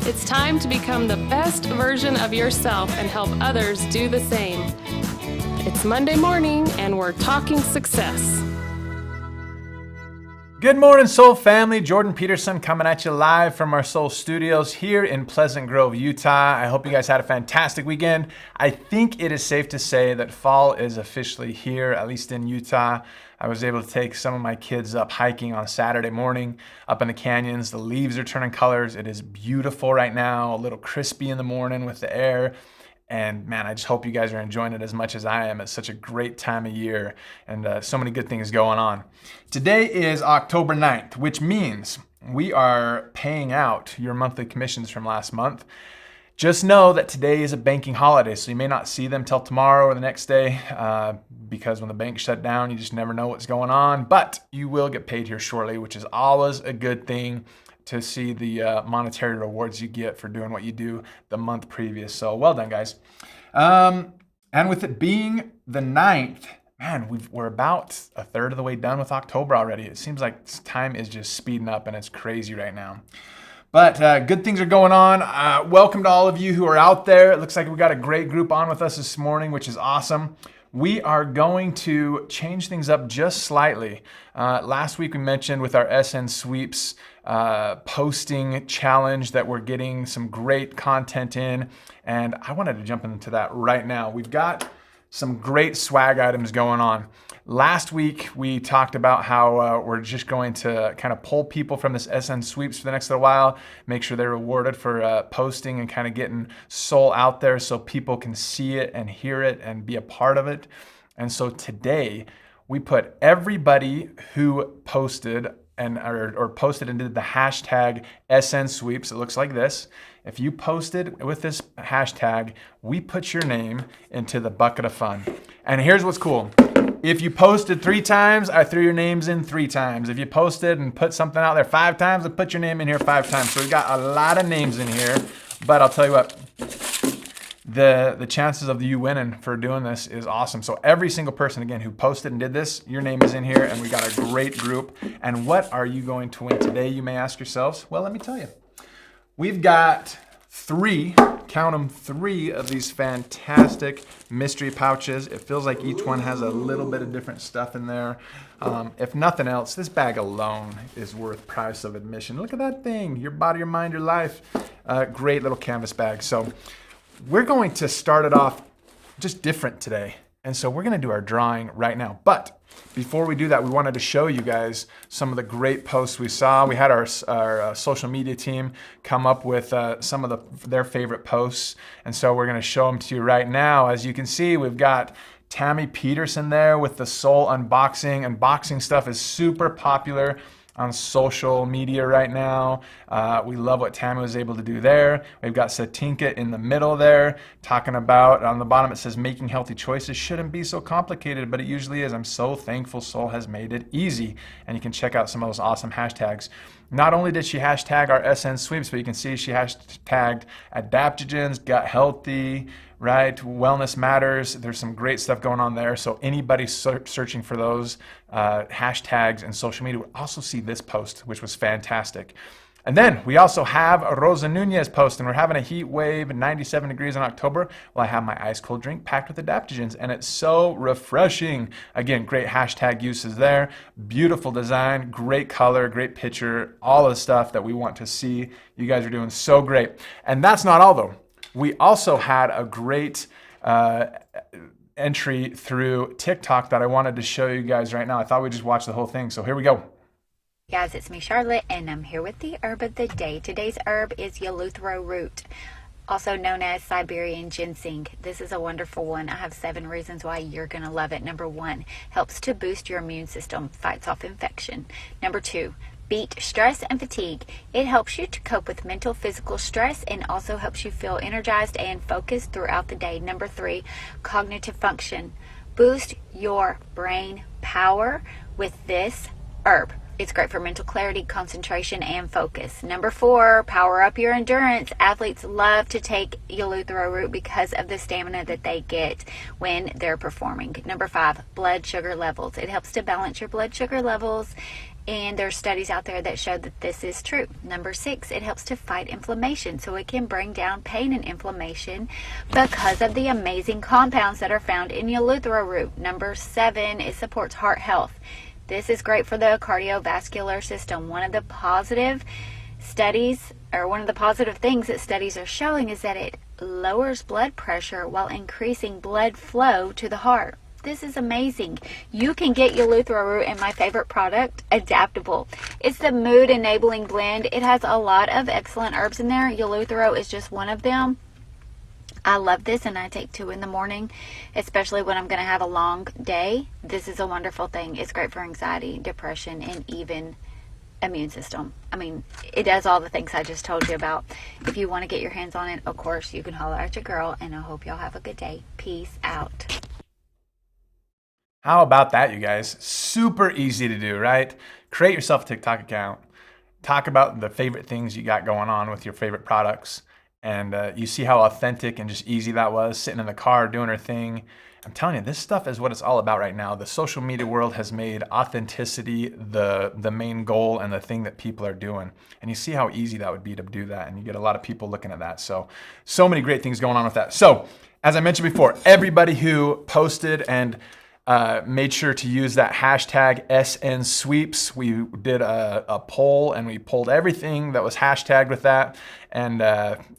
It's time to become the best version of yourself and help others do the same. It's Monday morning and we're talking success. Good morning, Soul family. Jordan Peterson coming at you live from our Soul Studios here in Pleasant Grove, Utah. I hope you guys had a fantastic weekend. I think it is safe to say that fall is officially here, at least in Utah. I was able to take some of my kids up hiking on Saturday morning up in the canyons. The leaves are turning colors. It is beautiful right now, a little crispy in the morning with the air. And man, I just hope you guys are enjoying it as much as I am. It's such a great time of year and so many good things going on. Today is October 9th, which means we are paying out your monthly commissions from last month. Just know that today is a banking holiday, so you may not see them till tomorrow or the next day because when the banks shut down, you just never know what's going on. But you will get paid here shortly, which is always a good thing to see the monetary rewards you get for doing what you do the month previous. So well done, guys. And with it being the 9th, man, we're about a third of the way done with October already. It seems like time is just speeding up and it's crazy right now. But good things are going on. Welcome to all of you who are out there. It looks like we got a great group on with us this morning, which is awesome. We are going to change things up just slightly. Last week we mentioned with our SN Sweeps posting challenge that we're getting some great content in, and I wanted to jump into that right now. We've got some great swag items going on. Last week we talked about how we're just going to kind of pull people from this SN Sweeps for the next little while, make sure they're rewarded for posting and kind of getting soul out there so people can see it and hear it and be a part of it. And so today we put everybody who posted or posted and did the hashtag SN Sweeps. It looks like this. If you posted with this hashtag, we put your name into the bucket of fun. And here's what's cool. If you posted 3 times, I threw your names in 3 times. If you posted and put something out there 5 times, I put your name in here 5 times. So we've got a lot of names in here. But I'll tell you what, the chances of you winning for doing this is awesome. So every single person, again, who posted and did this, your name is in here, and we got a great group. And what are you going to win today, you may ask yourselves? Well, let me tell you. We've got 3, count them, 3 of these fantastic mystery pouches. It feels like each one has a little bit of different stuff in there. If nothing else, this bag alone is worth price of admission. Look at that thing, your body, your mind, your life. Great little canvas bag. So we're going to start it off just different today. And so we're going to do our drawing right now. But before we do that, we wanted to show you guys some of the great posts we saw. We had our social media team come up with some of their favorite posts. And so we're going to show them to you right now. As you can see, we've got Tammy Peterson there with the Soul Unboxing. Unboxing stuff is super popular on social media right now. We love what Tammy was able to do there. We've got Satinka in the middle there talking about, on the bottom it says, making healthy choices shouldn't be so complicated, but it usually is. I'm so thankful Soul has made it easy. And you can check out some of those awesome hashtags. Not only did she hashtag our SN Sweeps, but you can see she hashtagged adaptogens, gut healthy, right? Wellness matters. There's some great stuff going on there. So anybody searching for those hashtags and social media will also see this post, which was fantastic. And then we also have Rosa Nunez posting. We're having a heat wave, 97 degrees in October. Well, I have my ice cold drink packed with adaptogens, and it's so refreshing. Again, great hashtag uses there. Beautiful design, great color, great picture, all of the stuff that we want to see. You guys are doing so great. And that's not all, though. We also had a great entry through TikTok that I wanted to show you guys right now. I thought we'd just watch the whole thing. So here we go. Guys, it's me, Charlotte, and I'm here with the herb of the day. Today's herb is Eleuthero root, also known as Siberian ginseng. This is a wonderful one. I have 7 reasons why you're going to love it. Number 1, helps to boost your immune system, fights off infection. Number 2, beat stress and fatigue. It helps you to cope with mental, physical stress and also helps you feel energized and focused throughout the day. Number 3, cognitive function. Boost your brain power with this herb. It's great for mental clarity, concentration, and focus. Number 4, power up your endurance. Athletes love to take Eleuthero root because of the stamina that they get when they're performing. Number 5, blood sugar levels. It helps to balance your blood sugar levels And there's studies out there that show that this is true. Number 6, it helps to fight inflammation. So it can bring down pain and inflammation because of the amazing compounds that are found in eleuthero root. Number 7, it supports heart health. This is great for the cardiovascular system. One of the positive studies, or one of the positive things that studies are showing, is that it lowers blood pressure while increasing blood flow to the heart. This is amazing. You can get eleuthero root in my favorite product, Adaptable. It's the mood enabling blend. It has a lot of excellent herbs in there. Eleuthero is just one of them. I love this, and I take 2 in the morning, especially when I'm going to have a long day. This is a wonderful thing. It's great for anxiety, depression, and even immune system. I mean, it does all the things I just told you about. If you want to get your hands on it, of course, you can holler at your girl, and I hope y'all have a good day. Peace out. How about that, you guys? Super easy to do, right? Create yourself a TikTok account. Talk about the favorite things you got going on with your favorite products. And you see how authentic and just easy that was, sitting in the car doing her thing. I'm telling you, this stuff is what it's all about right now. The social media world has made authenticity the main goal and the thing that people are doing. And you see how easy that would be to do that. And you get a lot of people looking at that. So many great things going on with that. So as I mentioned before, everybody who posted and made sure to use that hashtag SN Sweeps. We did a poll and we pulled everything that was hashtagged with that. And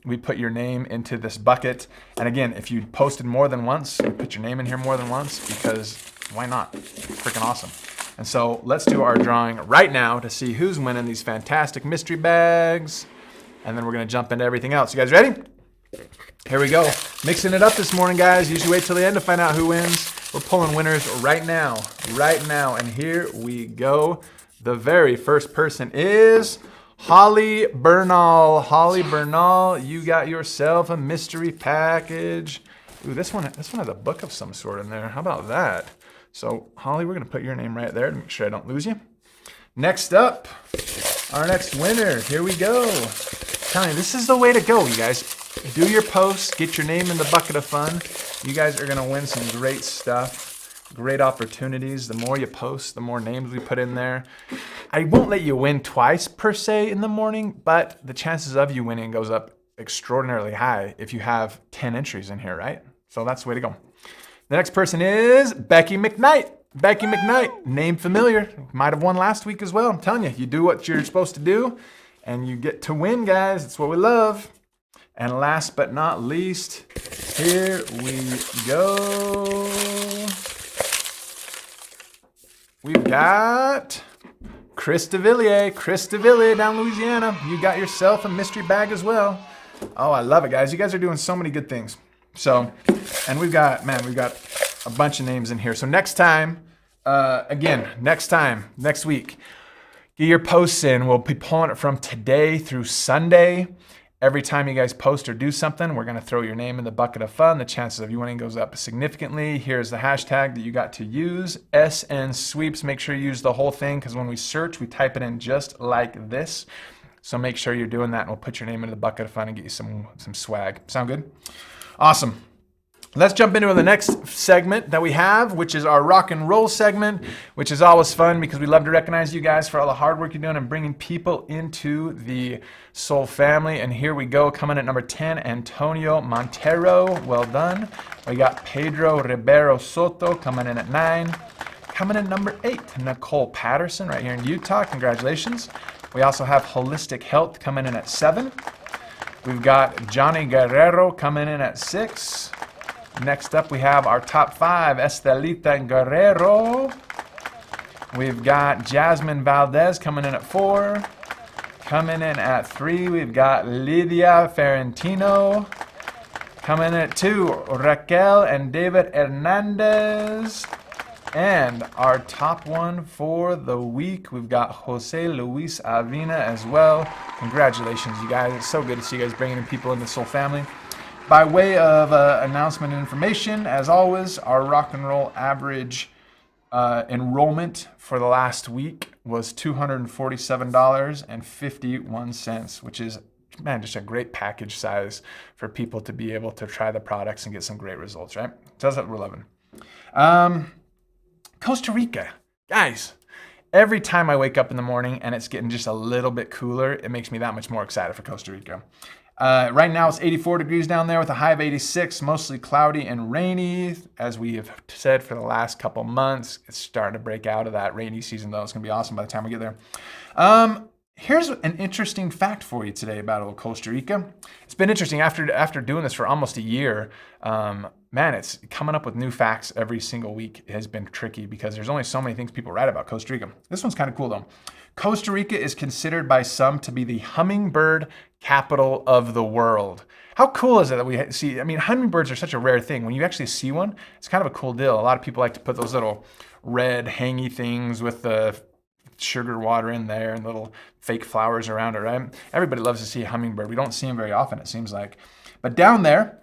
we put your name into this bucket. And again, if you posted more than once, we put your name in here more than once, because why not? Freaking awesome. And so let's do our drawing right now to see who's winning these fantastic mystery bags. And then we're gonna jump into everything else. You guys ready? Here we go. Mixing it up this morning, guys. Usually wait till the end to find out who wins. We're pulling winners right now. And here we go. The very first person is Holly Bernal. Holly Bernal, you got yourself a mystery package. Ooh, this one has a book of some sort in there. How about that? So Holly, we're gonna put your name right there to make sure I don't lose you. Next up, our next winner. Here we go. Telling you, this is the way to go, you guys. Do your posts, get your name in the bucket of fun. You guys are gonna win some great stuff, great opportunities. The more you post, the more names we put in there. I won't let you win twice per se in the morning, but the chances of you winning goes up extraordinarily high if you have 10 entries in here, right? So that's the way to go. The next person is Becky McKnight. Becky McKnight, name familiar. Might have won last week as well. I'm telling you, you do what you're supposed to do and you get to win, guys. That's what we love. And last but not least, here we go. We've got Chris DeVilliers. Chris DeVilliers down Louisiana. You got yourself a mystery bag as well. Oh, I love it, guys. You guys are doing so many good things. So, and we've got a bunch of names in here. So next time, next week, get your posts in. We'll be pulling it from today through Sunday. Every time you guys post or do something, we're gonna throw your name in the bucket of fun. The chances of you winning goes up significantly. Here's the hashtag that you got to use, SN Sweeps. Make sure you use the whole thing, because when we search, we type it in just like this. So make sure you're doing that, and we'll put your name into the bucket of fun and get you some swag. Sound good? Awesome. Let's jump into the next segment that we have, which is our rock and roll segment, which is always fun because we love to recognize you guys for all the hard work you're doing and bringing people into the Soul family. And here we go, coming at number 10, Antonio Montero. Well done. We got Pedro Ribeiro Soto coming in at 9. Coming in number 8, Nicole Patterson right here in Utah. Congratulations. We also have Holistic Health coming in at 7. We've got Johnny Guerrero coming in at 6. Next up, we have our top 5, Estelita Guerrero. We've got Jasmine Valdez coming in at 4. Coming in at 3, we've got Lydia Ferentino. Coming in at 2, Raquel and David Hernandez. And our top one for the week, we've got Jose Luis Avina as well. Congratulations, you guys. It's so good to see you guys bringing in people in the Soul family. By way of announcement and information, as always, our rock and roll average enrollment for the last week was $247.51, which is, man, just a great package size for people to be able to try the products and get some great results, right? So that's what we're loving. Costa Rica. Guys, Every time I wake up in the morning and it's getting just a little bit cooler, it makes me that much more excited for Costa Rica. Right now it's 84 degrees down there with a high of 86, mostly cloudy and rainy. As we have said for the last couple months, it's starting to break out of that rainy season though. It's gonna be awesome by the time we get there. Here's an interesting fact for you today about old Costa Rica. It's been interesting after doing this for almost a year. Man, it's coming up with new facts every single week. It has been tricky because there's only so many things people write about Costa Rica. This one's kind of cool though. Costa Rica is considered by some to be the hummingbird capital of the world. How cool is it that we see, I mean, hummingbirds are such a rare thing. When you actually see one, it's kind of a cool deal. A lot of people like to put those little red hangy things with the sugar water in there and little fake flowers around it, right? Everybody loves to see a hummingbird. We don't see them very often, it seems like. But down there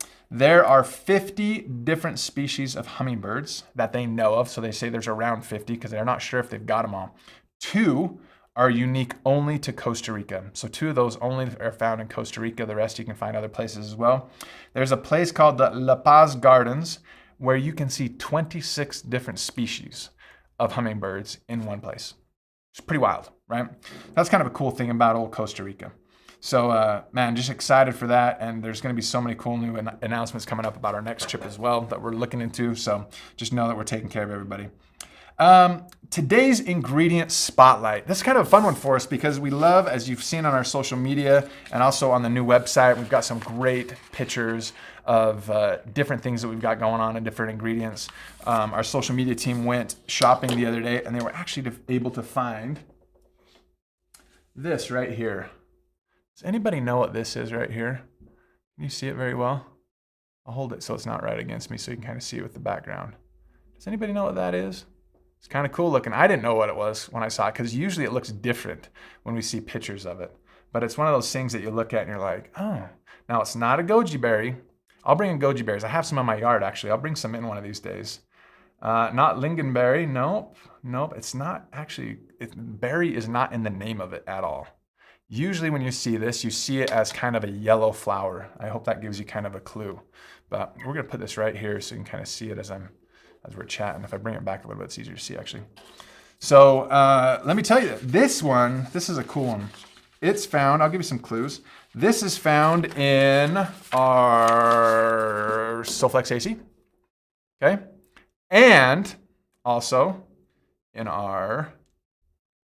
are 50 different species of hummingbirds that they know of. So they say there's around 50 because they're not sure if they've got them all. 2 are unique only to Costa Rica. So 2 of those only are found in Costa Rica. The rest you can find other places as well. There's a place called the La Paz Gardens where you can see 26 different species of hummingbirds in one place. It's pretty wild, right? That's kind of a cool thing about old Costa Rica. So, man, just excited for that. And there's going to be so many cool new announcements coming up about our next trip as well that we're looking into. So just know that we're taking care of everybody. Today's ingredient spotlight. This is kind of a fun one for us because we love, as you've seen on our social media and also on the new website, we've got some great pictures of different things that we've got going on and different ingredients. Our social media team went shopping the other day and they were actually able to find this right here. Does anybody know what this is right here? Can you see it very well? I'll hold it so it's not right against me so you can kind of see it with the background. Does anybody know what that is? It's kind of cool looking. I didn't know what it was when I saw it because usually it looks different when we see pictures of it. But it's one of those things that you look at and you're like, oh. Now it's not a goji berry. I'll bring in goji berries. I have some in my yard actually. I'll bring some in one of these days. Not lingonberry. Nope. It's not actually. Berry is not in the name of it at all. Usually when you see this, you see it as kind of a yellow flower. I hope that gives you kind of a clue. But we're gonna put this right here so you can kind of see it as we're chatting. If I bring it back a little bit, it's easier to see actually. So let me tell you, this is a cool one. It's found, I'll give you some clues. This is found in our Solflex AC, okay? And also in our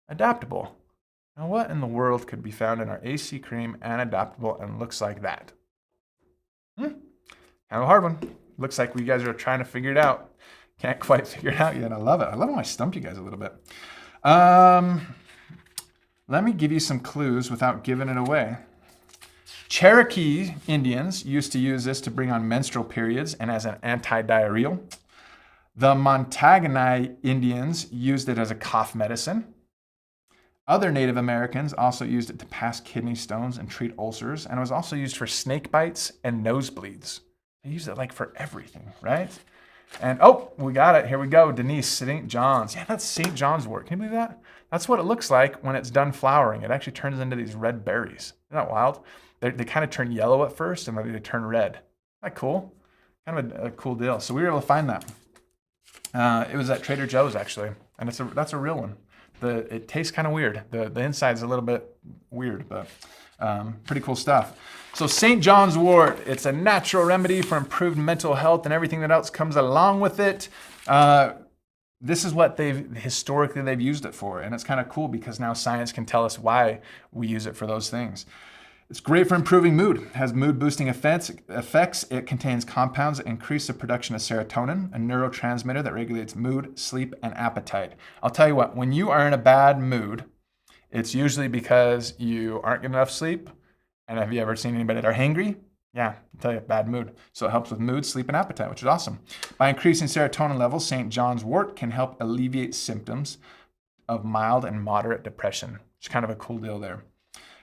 adaptable. Now what in the world could be found in our AC cream and adaptable and looks like that? Kind of a hard one. Looks like we guys are trying to figure it out. Can't quite figure it out yet. I love it. I love how I stumped you guys a little bit. Let me give you some clues without giving it away. Cherokee Indians used to use this to bring on menstrual periods and as an anti-diarrheal. The Montagnais Indians used it as a cough medicine. Other Native Americans also used it to pass kidney stones and treat ulcers, and it was also used for snake bites and nosebleeds. They use it like for everything, right? And oh, we got it. Here we go. Denise, St. John's. Yeah, that's St. John's wort. Can you believe that? That's what it looks like when it's done flowering. It actually turns into these red berries. Isn't that wild? They kind of turn yellow at first, and then they turn red. Isn't that cool? Kind of a cool deal. So we were able to find that. It was at Trader Joe's, actually, and that's a real one. It tastes kind of weird. The inside's a little bit weird, but pretty cool stuff. So St. John's wort, it's a natural remedy for improved mental health and everything that else comes along with it. This is what historically they've used it for, and it's kind of cool because now science can tell us why we use it for those things. It's great for improving mood. It has mood-boosting effects. It contains compounds that increase the production of serotonin, a neurotransmitter that regulates mood, sleep, and appetite. I'll tell you what, when you are in a bad mood, it's usually because you aren't getting enough sleep. And have you ever seen anybody that are hangry? Yeah, I'll tell you, bad mood. So it helps with mood, sleep, and appetite, which is awesome. By increasing serotonin levels, St. John's wort can help alleviate symptoms of mild and moderate depression. It's kind of a cool deal there.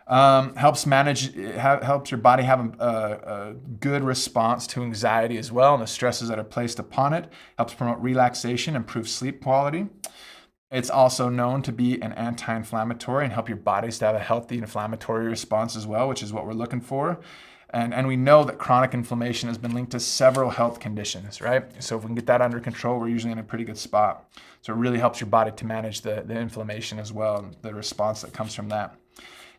Helps your body have a good response to anxiety as well and the stresses that are placed upon it. Helps promote relaxation, improve sleep quality. It's also known to be an anti-inflammatory and help your bodies to have a healthy inflammatory response as well, which is what we're looking for. And we know that chronic inflammation has been linked to several health conditions, right? So if we can get that under control, we're usually in a pretty good spot. So it really helps your body to manage the inflammation as well, and the response that comes from that.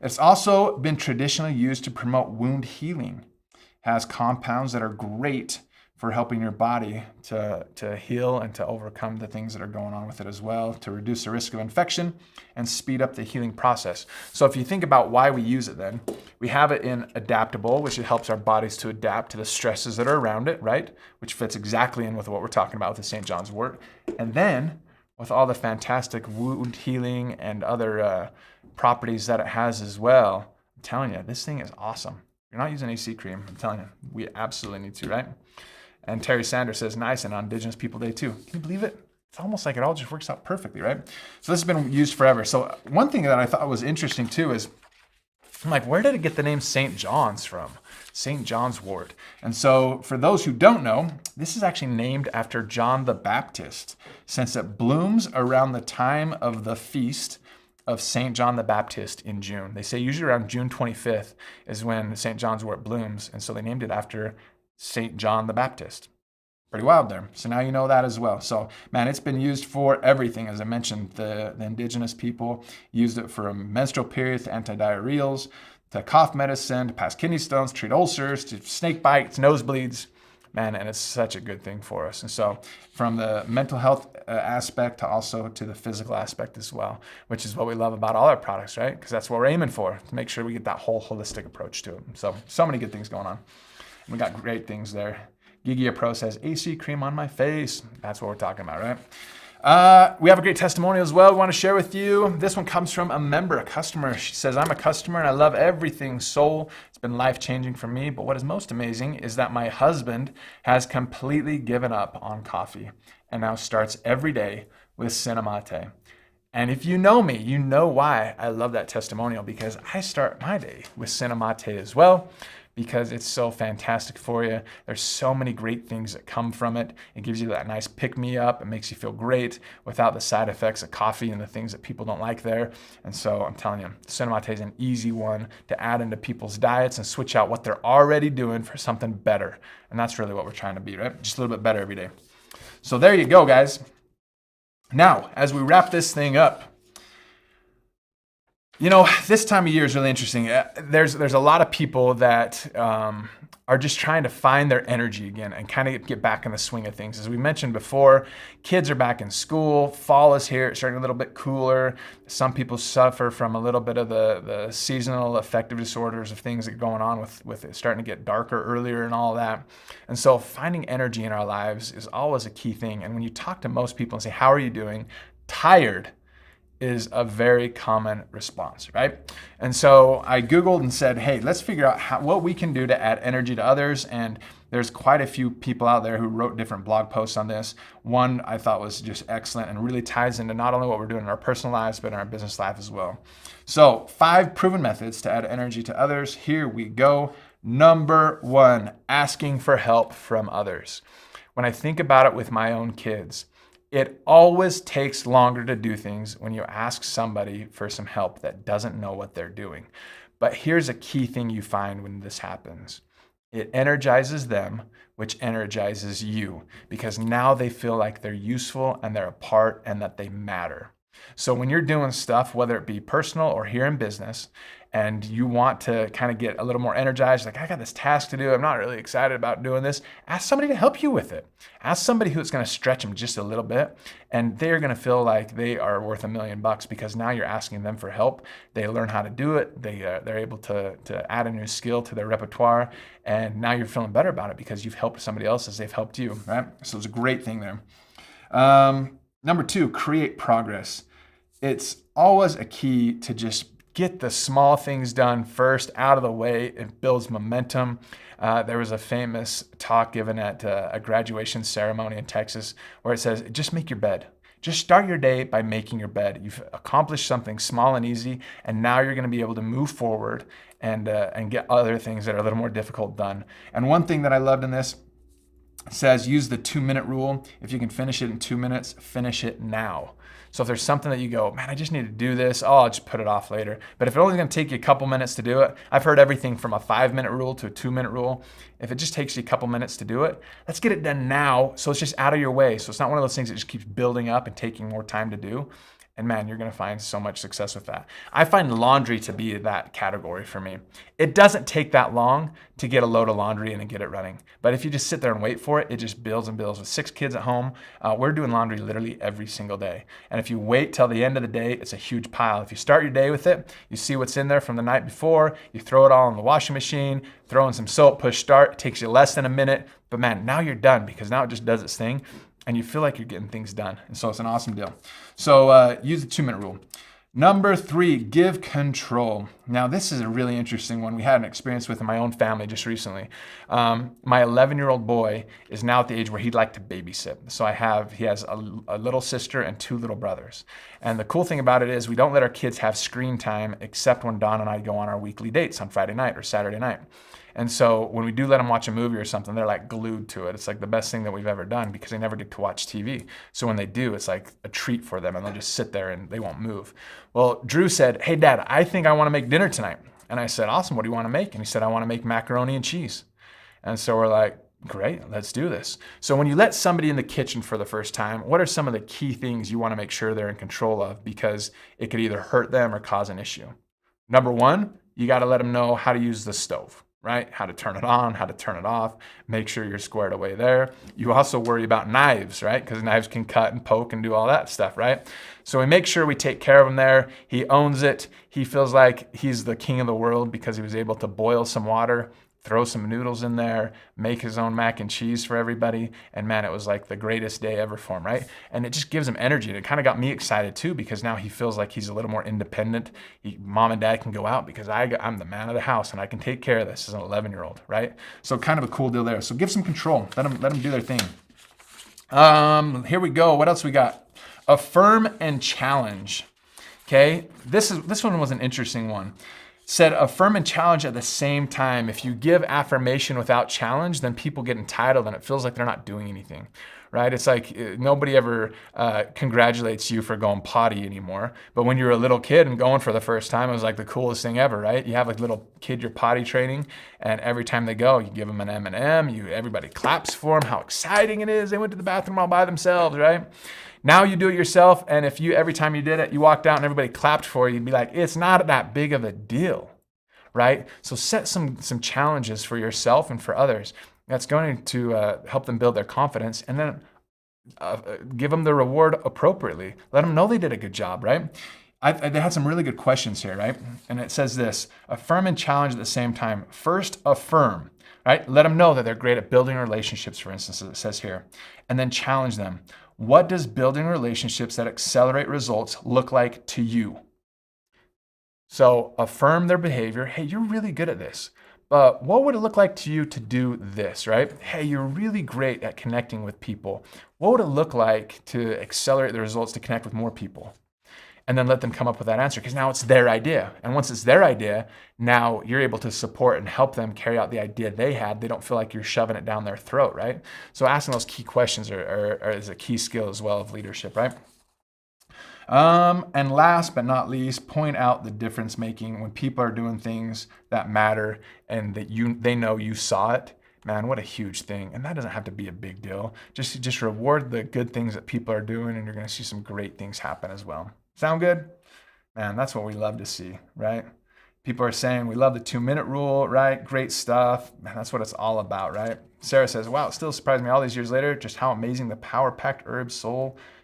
It's also been traditionally used to promote wound healing. It has compounds that are great for helping your body to heal and to overcome the things that are going on with it as well, to reduce the risk of infection and speed up the healing process. So if you think about why we use it then, we have it in adaptable, which it helps our bodies to adapt to the stresses that are around it, right? Which fits exactly in with what we're talking about with the St. John's wort. And then with all the fantastic wound healing and other properties that it has as well, I'm telling you, this thing is awesome. You're not using AC cream, I'm telling you, we absolutely need to, right? And Terry Sanders says, nice, and on Indigenous People Day too. Can you believe it? It's almost like it all just works out perfectly, right? So this has been used forever. So one thing that I thought was interesting too is, I'm like, where did it get the name St. John's from? St. John's wort. And so for those who don't know, this is actually named after John the Baptist, since it blooms around the time of the feast of St. John the Baptist in June. They say usually around June 25th is when St. John's wort blooms. And so they named it after St. John the Baptist. Pretty wild there. So now you know that as well. So, man, it's been used for everything. As I mentioned, the indigenous people used it for a menstrual period, to antidiarrheals, to cough medicine, to pass kidney stones, treat ulcers, to snake bites, nosebleeds. Man, and it's such a good thing for us. And so from the mental health aspect to also to the physical aspect as well, which is what we love about all our products, right? Because that's what we're aiming for, to make sure we get that whole holistic approach to it. So many good things going on. We got great things there. Gigia Pro says, AC cream on my face. That's what we're talking about, right? We have a great testimonial as well we want to share with you. This one comes from a member, a customer. She says, I'm a customer and I love everything Soul. It's been life-changing for me. But what is most amazing is that my husband has completely given up on coffee and now starts every day with Cinnamate. And if you know me, you know why I love that testimonial, because I start my day with Cinnamate as well, because it's so fantastic for you. There's so many great things that come from it. It gives you that nice pick-me-up. It makes you feel great without the side effects of coffee and the things that people don't like there. And so I'm telling you, Cinnamate is an easy one to add into people's diets and switch out what they're already doing for something better. And that's really what we're trying to be, right? Just a little bit better every day. So there you go, guys. Now, as we wrap this thing up, you know, this time of year is really interesting. There's a lot of people that are just trying to find their energy again and kind of get back in the swing of things. As we mentioned before, kids are back in school. Fall is here. It's starting a little bit cooler. Some people suffer from a little bit of the seasonal affective disorders of things that are going on with it starting to get darker earlier and all that. And so finding energy in our lives is always a key thing. And when you talk to most people and say, how are you doing? Tired is a very common response, right? And so I Googled and said, hey, let's figure out what we can do to add energy to others. And there's quite a few people out there who wrote different blog posts on this. One I thought was just excellent and really ties into not only what we're doing in our personal lives, but in our business life as well. So 5 proven methods to add energy to others. Here we go. Number 1, asking for help from others. When I think about it with my own kids, it always takes longer to do things when you ask somebody for some help that doesn't know what they're doing. But here's a key thing you find when this happens. It energizes them, which energizes you, because now they feel like they're useful and they're a part and that they matter. So when you're doing stuff, whether it be personal or here in business, and you want to kind of get a little more energized, like I got this task to do, I'm not really excited about doing this, ask somebody to help you with it. Ask somebody who's going to stretch them just a little bit, and they're going to feel like they are worth $1 million because now you're asking them for help. They learn how to do it. They're able to add a new skill to their repertoire, and now you're feeling better about it because you've helped somebody else as they've helped you, right? So it's a great thing there. Number 2, create progress. It's always a key to just get the small things done first out of the way. It builds momentum. There was a famous talk given at a graduation ceremony in Texas where it says, just make your bed. Just start your day by making your bed. You've accomplished something small and easy, and now you're going to be able to move forward and get other things that are a little more difficult done. And one thing that I loved in this, says use the 2-minute rule. If you can finish it in 2 minutes, finish it now. So if there's something that you go, man, I just need to do this, oh, I'll just put it off later. But if it's only gonna take you a couple minutes to do it, I've heard everything from a 5-minute rule to a 2-minute rule. If it just takes you a couple minutes to do it, let's get it done now so it's just out of your way. So it's not one of those things that just keeps building up and taking more time to do. And man, you're gonna find so much success with that. I find laundry to be that category for me. It doesn't take that long to get a load of laundry in and get it running. But if you just sit there and wait for it, it just builds and builds. With 6 kids at home, we're doing laundry literally every single day. And if you wait till the end of the day, it's a huge pile. If you start your day with it, you see what's in there from the night before, you throw it all in the washing machine, throw in some soap, push start, it takes you less than a minute. But man, now you're done because now it just does its thing. And you feel like you're getting things done. And so it's an awesome deal. So use the 2-minute rule. Number 3, give control. Now this is a really interesting one. We had an experience with in my own family just recently. My 11-year-old boy is now at the age where he'd like to babysit. So he has a little sister and 2 little brothers. And the cool thing about it is we don't let our kids have screen time except when Dawn and I go on our weekly dates on Friday night or Saturday night. And so when we do let them watch a movie or something, they're like glued to it. It's like the best thing that we've ever done because they never get to watch TV. So when they do, it's like a treat for them and they'll just sit there and they won't move. Well, Drew said, hey, Dad, I think I want to make dinner tonight. And I said, awesome, what do you want to make? And he said, I want to make macaroni and cheese. And so we're like, great, let's do this. So when you let somebody in the kitchen for the first time, what are some of the key things you want to make sure they're in control of because it could either hurt them or cause an issue? Number 1, you got to let them know how to use the stove. Right? How to turn it on, how to turn it off, make sure you're squared away there. You also worry about knives, right? Because knives can cut and poke and do all that stuff, right? So we make sure we take care of him there. He owns it. He feels like he's the king of the world because he was able to boil some water, throw some noodles in there, make his own mac and cheese for everybody. And man, it was like the greatest day ever for him, right? And it just gives him energy. And it kind of got me excited too, because now he feels like he's a little more independent. Mom and Dad can go out because I'm the man of the house and I can take care of this as an 11-year-old, right? So kind of a cool deal there. So give some control. Let them do their thing. Here we go. What else we got? Affirm and challenge. Okay, this one was an interesting one. Said affirm and challenge at the same time. If you give affirmation without challenge, then people get entitled and it feels like they're not doing anything, right? It's like nobody ever congratulates you for going potty anymore. But when you're a little kid and going for the first time, it was like the coolest thing ever, right? You have a little kid you're potty training, and every time they go, you give them an M&M. Everybody claps for them. How exciting it is! They went to the bathroom all by themselves, right? Now you do it yourself, and if every time you did it, you walked out and everybody clapped for you, you'd be like, it's not that big of a deal, right? So set some challenges for yourself and for others. That's going to help them build their confidence, and then give them the reward appropriately. Let them know they did a good job, right? They had some really good questions here, right? And it says this: affirm and challenge at the same time. First, affirm, right? Let them know that they're great at building relationships, for instance, as it says here, and then challenge them. What does building relationships that accelerate results look like to you? So affirm their behavior. Hey, you're really good at this. But what would it look like to you to do this, right? Hey, you're really great at connecting with people. What would it look like to accelerate the results to connect with more people? And then let them come up with that answer, because now it's their idea. And once it's their idea, now you're able to support and help them carry out the idea they had. They don't feel like you're shoving it down their throat, right? So asking those key questions is a key skill as well of leadership, right? And last but not least, point out the difference making when people are doing things that matter and that they know you saw it. Man, what a huge thing. And that doesn't have to be a big deal. Just reward the good things that people are doing, and you're going to see some great things happen as well. Sound good? Man, that's what we love to see, right? People are saying we love the 2-minute rule, right? Great stuff. Man, that's what it's all about, right? Sarah says, wow, it still surprised me all these years later just how amazing the power-packed herbs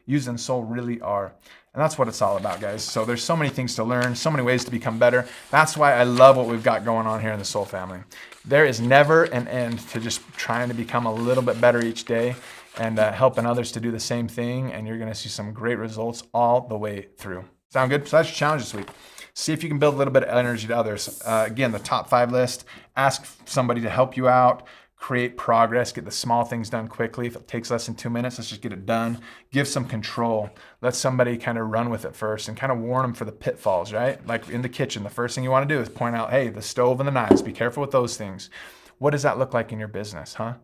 used in Soul really are. And that's what it's all about, guys. So there's so many things to learn, so many ways to become better. That's why I love what we've got going on here in the Soul family. There is never an end to just trying to become a little bit better each day and helping others to do the same thing. And you're going to see some great results all the way through. Sound good? So that's your challenge this week. See if you can build a little bit of energy to others. Again, the top 5 list, ask somebody to help you out. Create progress, get the small things done quickly. If it takes less than 2 minutes, let's just get it done. Give some control. Let somebody kind of run with it first and kind of warn them for the pitfalls, right? Like in the kitchen, the first thing you want to do is point out, hey, the stove and the knives, be careful with those things. What does that look like in your business, huh?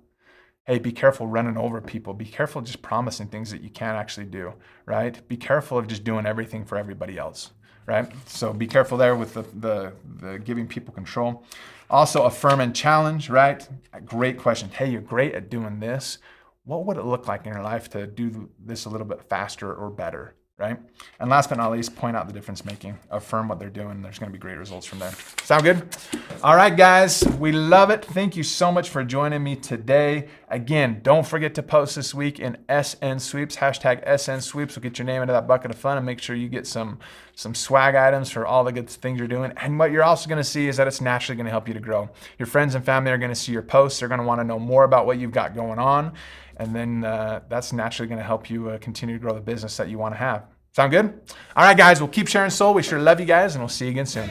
Hey, be careful running over people. Be careful just promising things that you can't actually do, right? Be careful of just doing everything for everybody else, right? So be careful there with the giving people control. Also, affirm and challenge, right? A great question. Hey, you're great at doing this. What would it look like in your life to do this a little bit faster or better, right? And last but not least, point out the difference making. Affirm what they're doing. There's going to be great results from there. Sound good? All right, guys, we love it. Thank you so much for joining me today. Again, don't forget to post this week in SN Sweeps, hashtag SN Sweeps. We'll get your name into that bucket of fun and make sure you get some swag items for all the good things you're doing. And what you're also going to see is that it's naturally going to help you to grow. Your friends and family are going to see your posts. They're going to want to know more about what you've got going on. And then that's naturally going to help you continue to grow the business that you want to have. Sound good? All right, guys, we'll keep sharing soul. We sure love you guys, and we'll see you again soon.